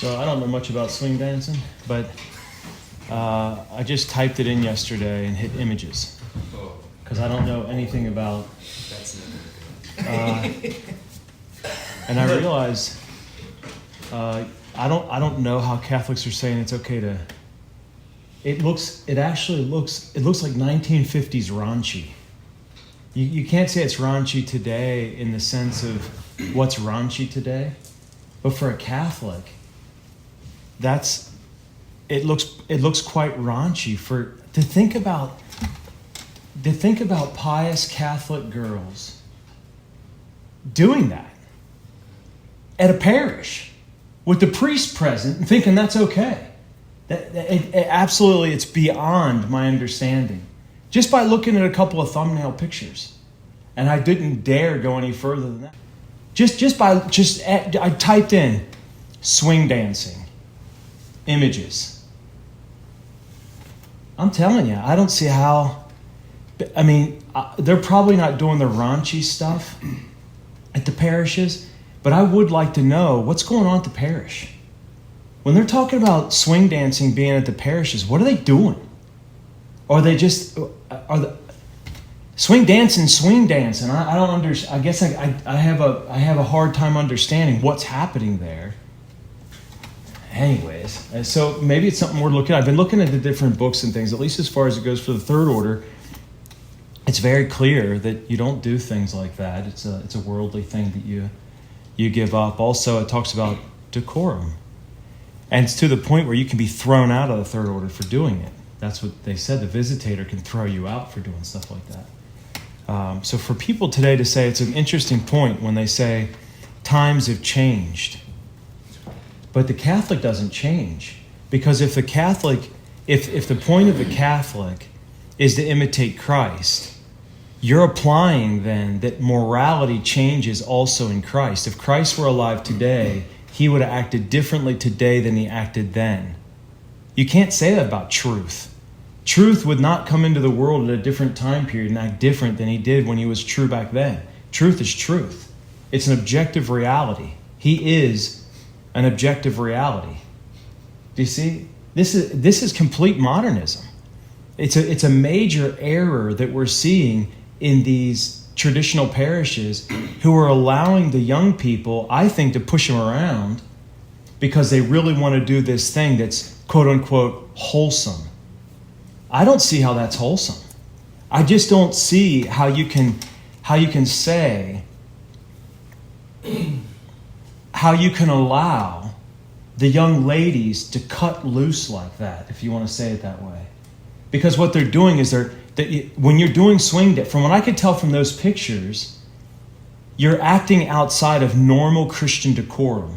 So I don't know much about swing dancing, but I just typed it in yesterday and hit images because I don't know anything about. And I realized I don't know how Catholics are saying it's okay to. It actually looks like 1950s raunchy. You can't say it's raunchy today in the sense of what's raunchy today, but for a Catholic, it looks quite raunchy to think about pious Catholic girls doing that at a parish with the priest present and thinking that's okay. Absolutely, it's beyond my understanding. Just by looking at a couple of thumbnail pictures, and I didn't dare go any further than that. I typed in swing dancing images. I'm telling you, I don't see how. I mean, they're probably not doing the raunchy stuff at the parishes, but I would like to know what's going on at the parish. When they're talking about swing dancing being at the parishes, what are they doing? Or are they just swing dancing? I don't understand. I guess I have a hard time understanding what's happening there. Anyways, so maybe it's something we're looking at. I've been looking at the different books and things, at least as far as it goes for the third order. It's very clear that you don't do things like that. It's a worldly thing that you give up. Also, it talks about decorum. And it's to the point where you can be thrown out of the third order for doing it. That's what they said. The visitator can throw you out for doing stuff like that. So for people today to say, it's an interesting point when they say times have changed. But the Catholic doesn't change. Because if the point of the Catholic is to imitate Christ, you're applying then that morality changes also in Christ. If Christ were alive today, he would have acted differently today than he acted then. You can't say that about truth. Truth would not come into the world at a different time period and act different than he did when he was true back then. Truth is truth. It's an objective reality. He is an objective reality. Do you see? This is complete modernism. It's a major error that we're seeing in these traditional parishes who are allowing the young people, I think, to push them around because they really want to do this thing that's quote-unquote wholesome. I don't see how that's wholesome. I just don't see how you can say, how you can allow the young ladies to cut loose like that, if you want to say it that way. Because what they're doing is when you're doing swing dance, from what I could tell from those pictures, you're acting outside of normal Christian decorum.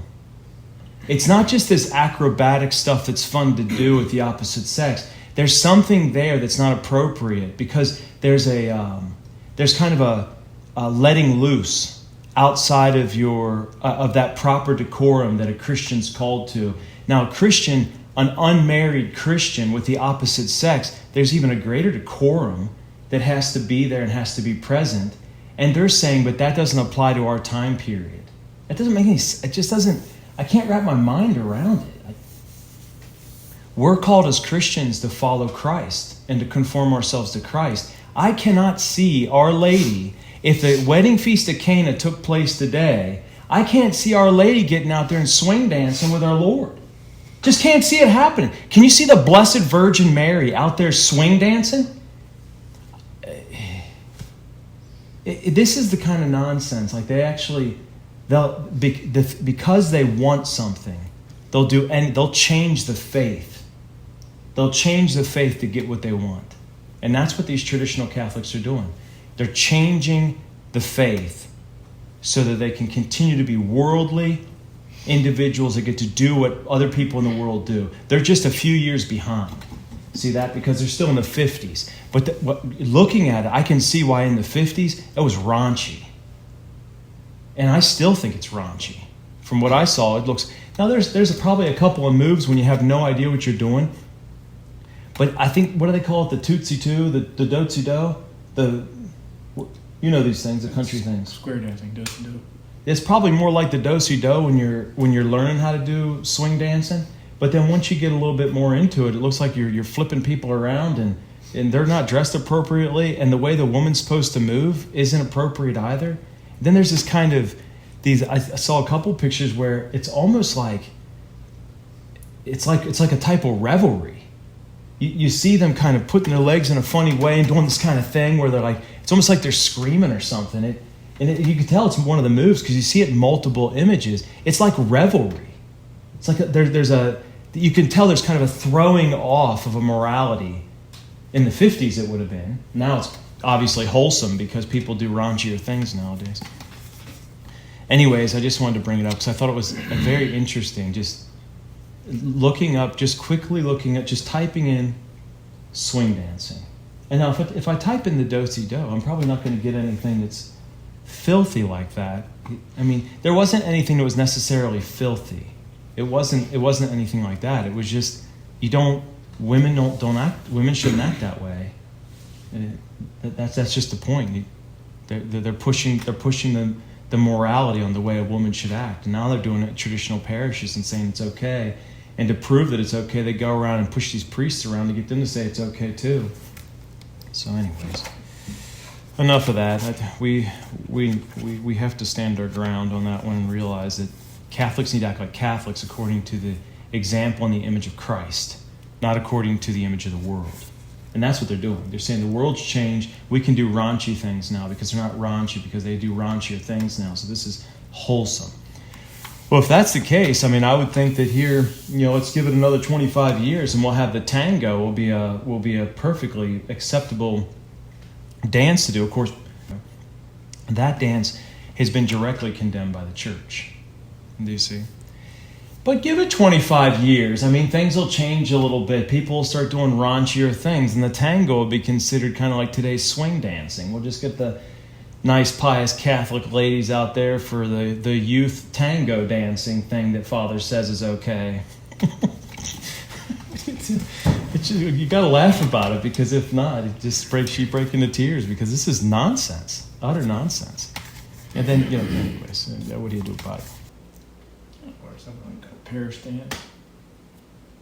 It's not just this acrobatic stuff that's fun to do with the opposite sex. There's something there that's not appropriate because there's kind of a letting loose outside of of that proper decorum that a Christian's called to. Now, an unmarried Christian with the opposite sex, there's even a greater decorum that has to be there and has to be present. And they're saying, but that doesn't apply to our time period. It doesn't make any sense. It just doesn't, I can't wrap my mind around it. We're called as Christians to follow Christ and to conform ourselves to Christ. I cannot see Our Lady, if the wedding feast at Cana took place today, I can't see Our Lady getting out there and swing dancing with our Lord. Just can't see it happening. Can you see the Blessed Virgin Mary out there swing dancing? This is the kind of nonsense. Like because they want something, they'll change the faith. They'll change the faith to get what they want. And that's what these traditional Catholics are doing. They're changing the faith so that they can continue to be worldly individuals that get to do what other people in the world do. They're just a few years behind. See that? Because they're still in the 50s. But looking at it, I can see why in the 50s, it was raunchy. And I still think it's raunchy. From what I saw, it looks... Now, there's probably a couple of moves when you have no idea what you're doing. But I think, what do they call it? The Tootsie Two? The Dotsie Do? You know these things, the country things. Square dancing, Do. It's probably more like the do-si-do when you're learning how to do swing dancing. But then once you get a little bit more into it, it looks like you're flipping people around and they're not dressed appropriately, and the way the woman's supposed to move isn't appropriate either. Then there's this kind of I saw a couple pictures where it's almost like it's like a type of revelry. You see them kind of putting their legs in a funny way and doing this kind of thing where they're like, it's almost like they're screaming or something. You can tell it's one of the moves because you see it in multiple images. It's like revelry. It's like you can tell there's kind of a throwing off of a morality. In the 50s it would have been. Now it's obviously wholesome because people do raunchier things nowadays. Anyways, I just wanted to bring it up because I thought it was very interesting. Just quickly looking at, just typing in swing dancing. And now if I type in the do-si-do, I'm probably not going to get anything that's filthy like that. I mean, there wasn't anything that was necessarily filthy. It wasn't anything like that. It was just, women shouldn't act that way. That's just the point. They're pushing the morality on the way a woman should act. And now they're doing it in traditional parishes and saying it's okay. And to prove that it's okay, they go around and push these priests around to get them to say it's okay too. So anyways, enough of that. We have to stand our ground on that one and realize that Catholics need to act like Catholics according to the example and the image of Christ, not according to the image of the world. And that's what they're doing. They're saying the world's changed. We can do raunchy things now because they're not raunchy, because they do raunchier things now. So this is wholesome. Well, if that's the case, I mean, I would think that here, let's give it another 25 years and we'll have the tango will be a perfectly acceptable dance to do. Of course, that dance has been directly condemned by the church. Do you see? But give it 25 years. I mean, things will change a little bit. People will start doing raunchier things, and the tango will be considered kind of like today's swing dancing. We'll just get the nice, pious Catholic ladies out there for the youth tango dancing thing that Father says is okay. You got to laugh about it, because if not, it just you break into tears, because this is nonsense, utter nonsense. And then, anyways, what do you do about it? Or something like a parish dance.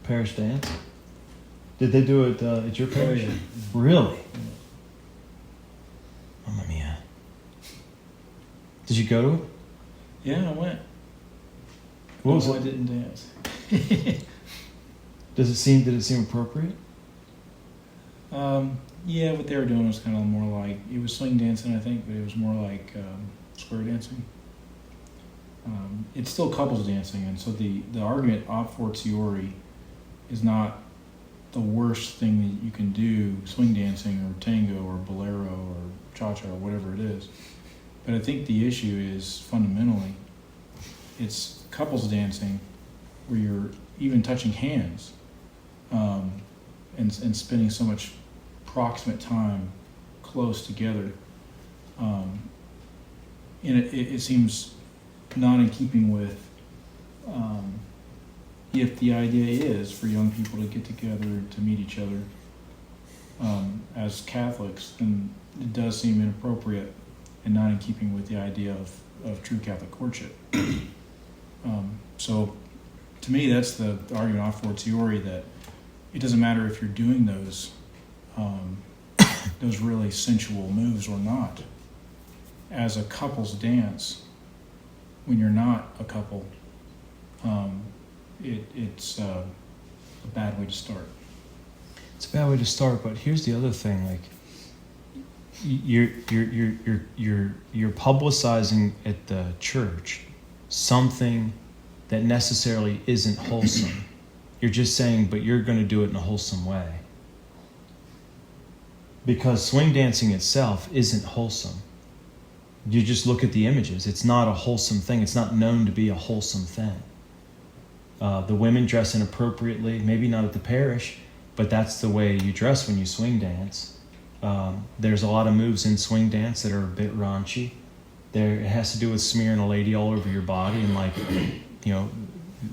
Parish dance? Did they do it at your parish? Oh, yeah. Really? Yeah. Mamma mia. Did you go to it? Yeah, I went. What was I it? didn't dance. Did it seem appropriate? Yeah, what they were doing was kind of more like, it was swing dancing, I think, but it was more like square dancing. It's still couples dancing, and so the argument a fortiori is not the worst thing that you can do, swing dancing or tango or bolero or cha-cha or whatever it is. But I think the issue is fundamentally, it's couples dancing where you're even touching hands and spending so much proximate time close together. And it seems not in keeping with if the idea is for young people to get together, to meet each other as Catholics, then it does seem inappropriate and not in keeping with the idea of true Catholic courtship. So to me, that's the argument a fortiori, that it doesn't matter if you're doing those really sensual moves or not. As a couple's dance, when you're not a couple, it's a bad way to start. It's a bad way to start, but here's the other thing: like, you're publicizing at the church something that necessarily isn't wholesome. You're just saying, but you're going to do it in a wholesome way. Because swing dancing itself isn't wholesome. You just look at the images. It's not a wholesome thing. It's not known to be a wholesome thing. The women dress inappropriately, maybe not at the parish, but that's the way you dress when you swing dance. There's a lot of moves in swing dance that are a bit raunchy. It has to do with smearing a lady all over your body, and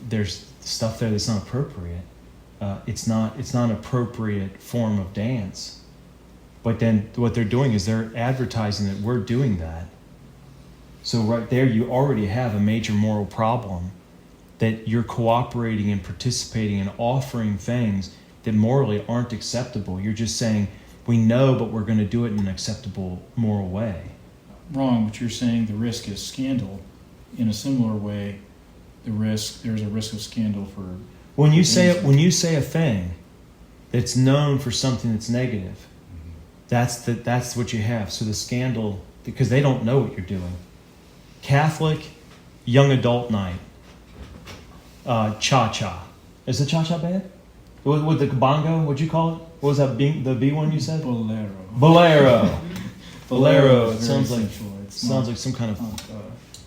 there's stuff there that's not appropriate. It's not an appropriate form of dance. But then what they're doing is they're advertising that we're doing that. So right there, you already have a major moral problem, that you're cooperating and participating and offering things that morally aren't acceptable. You're just saying, we know, but we're going to do it in an acceptable moral way. Wrong, but you're saying the risk is scandal. In a similar way, there's a risk of scandal for... When you say a thing that's known for something that's negative, that's what you have. So the scandal, because they don't know what you're doing. Catholic, young adult night, cha-cha. Is the cha-cha bad? With the bongo, what'd you call it? What was that, the B one you said? Bolero. Bolero. It is sounds very like sensual. It's sounds not- like some kind of not,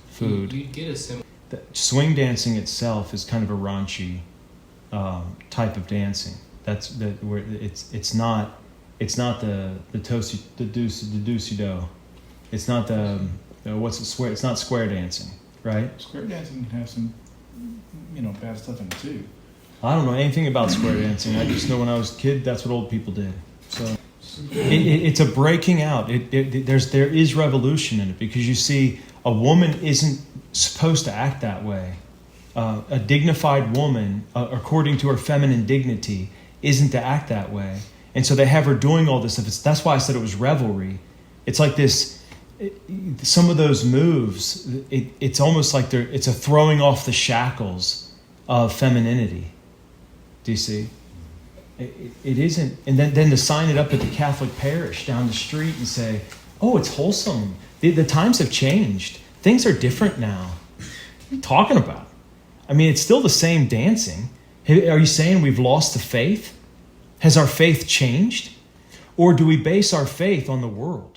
food. You'd get a similar. The swing dancing itself is kind of a raunchy type of dancing. That's where it's not the deuce-do. It's not it's not square dancing, right? Square dancing can have some, bad stuff in it too. I don't know anything about square dancing. I just know when I was a kid, that's what old people did. So it's a breaking out. There is revolution in it, because you see, a woman isn't supposed to act that way. A dignified woman, according to her feminine dignity, isn't to act that way. And so they have her doing all this stuff. That's why I said it was revelry. It's like this. Some of those moves, it's almost like it's a throwing off the shackles of femininity. Do you see? It isn't. And then to sign it up at the Catholic parish down the street and say, oh, it's wholesome. The times have changed. Things are different now. What are you talking about? I mean, it's still the same dancing. Are you saying we've lost the faith? Has our faith changed? Or do we base our faith on the world?